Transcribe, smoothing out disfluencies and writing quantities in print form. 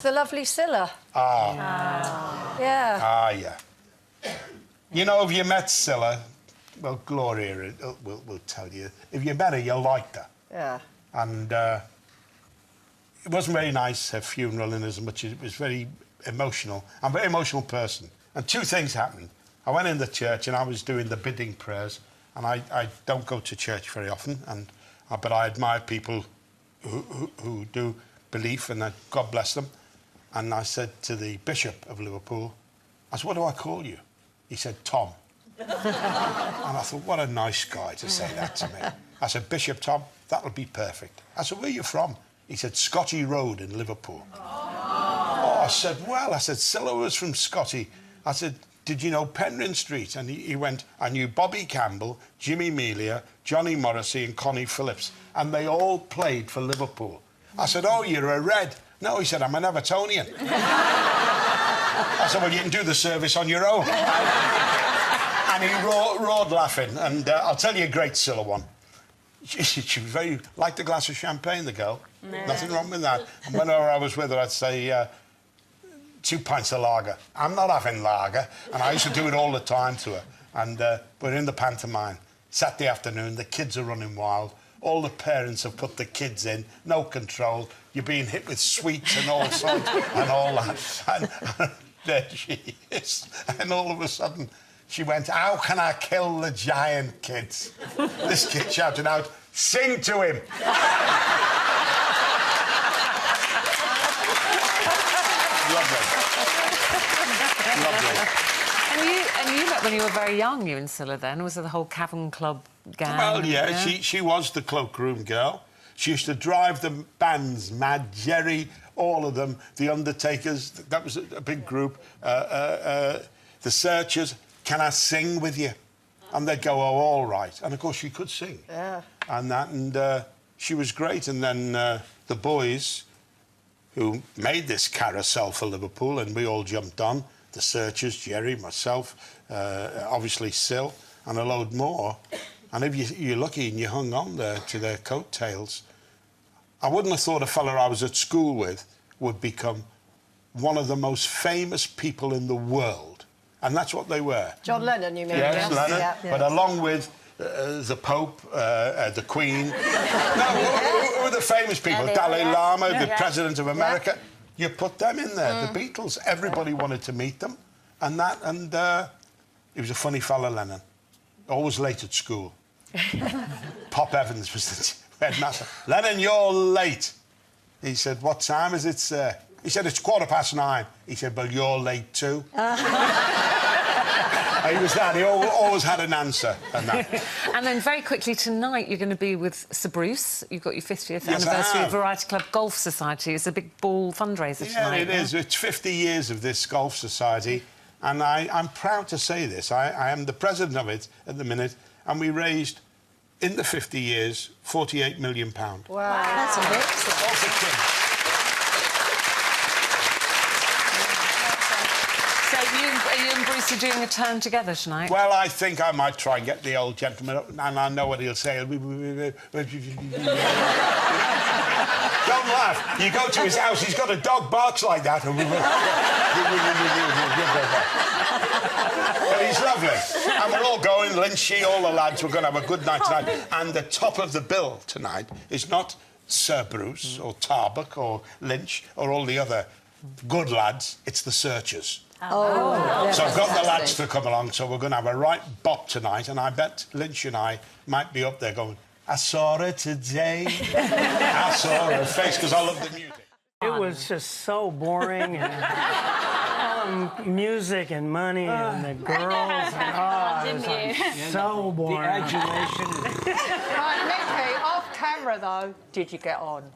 The lovely Cilla. Yeah. Yeah. You know, if you met Cilla, well, Gloria will tell you. If you met her, you liked her. Yeah. And it wasn't very nice, her funeral, in as much as it was very emotional. I'm a very emotional person. And two things happened. I went in the church and I was doing the bidding prayers, and I don't go to church very often, but I admire people who do believe, and God bless them. And I said to the Bishop of Liverpool, I said, what do I call you? He said, Tom. And I thought, what a nice guy to say that to me. I said, Bishop Tom, that'll be perfect. I said, where are you from? He said, Scotty Road in Liverpool. Oh, I said, well, Cilla was from Scotty. I said, did you know Penryn Street? And he went, I knew Bobby Campbell, Jimmy Melia, Johnny Morrissey and Connie Phillips, and they all played for Liverpool. I said, oh, you're a Red. No, he said, I'm an Evertonian. I said, well, you can do the service on your own. And he roared laughing. And I'll tell you a great Cilla one. She was very... liked a glass of champagne, the girl. Yeah. Nothing wrong with that. And whenever I was with her, I'd say, 2 pints of lager. I'm not having lager. And I used to do it all the time to her. And we're in the pantomime. Saturday afternoon, the kids are running wild. All the parents have put the kids in, no control. You're being hit with sweets and all sorts and all that. And there she is. And all of a sudden, she went, how can I kill the giant, kids? This kid shouted out, sing to him. Lovely. Lovely. And you met when you were very young, you and Cilla, then? Was it the whole Cavern Club gang? Well, yeah, she was the cloakroom girl. She used to drive the bands, Mad Jerry, all of them, the Undertakers, that was a big group, the Searchers, can I sing with you? And they'd go, oh, all right. And, of course, she could sing. Yeah. And she was great. And then the boys who made this carousel for Liverpool, and we all jumped on, the Searchers, Jerry, myself, obviously Sil, and a load more. And if you're lucky and you hung on there to their coattails, I wouldn't have thought a fella I was at school with would become one of the most famous people in the world. And that's what they were. John Lennon, you mean? Yes, Lennon. Yeah. But along with the Pope, the Queen. No, who are the famous people? Dalai Lama, the President of America. You put them in there, the Beatles. Everybody wanted to meet them. And he was a funny fella, Lennon. Always late at school. Pop Evans was the headmaster. Lennon, you're late. He said, what time is it, sir? He said, it's 9:15. He said, well, you're late too. He was that. He always had an answer. And then very quickly tonight, you're going to be with Sir Bruce. You've got your 50th anniversary of Variety Club Golf Society. It's a big ball fundraiser tonight. Yeah, it is. It's 50 years of this golf society. And I'm proud to say this. I am the president of it at the minute. And we raised, in the 50 years, £48 million. Wow. That's amazing. All for kids. So you and Bruce are doing a turn together tonight? Well, I think I might try and get the old gentleman up, and I know what he'll say. Don't laugh. You go to his house, he's got a dog barks like that. But he's lovely. And we're all going, Lynchy, all the lads, we're going to have a good night tonight. And the top of the bill tonight is not Sir Bruce or Tarbuck or Lynch or all the other good lads, it's the Searchers. Oh. So I've got the lads to come along, so we're going to have a right bop tonight, and I bet Lynch and I might be up there going, I saw her today, I saw her face, because I love the music. It was just so boring, and music and money and the girls, and it was like so boring. The adulation. Right, Mickey, off camera, though, did you get on?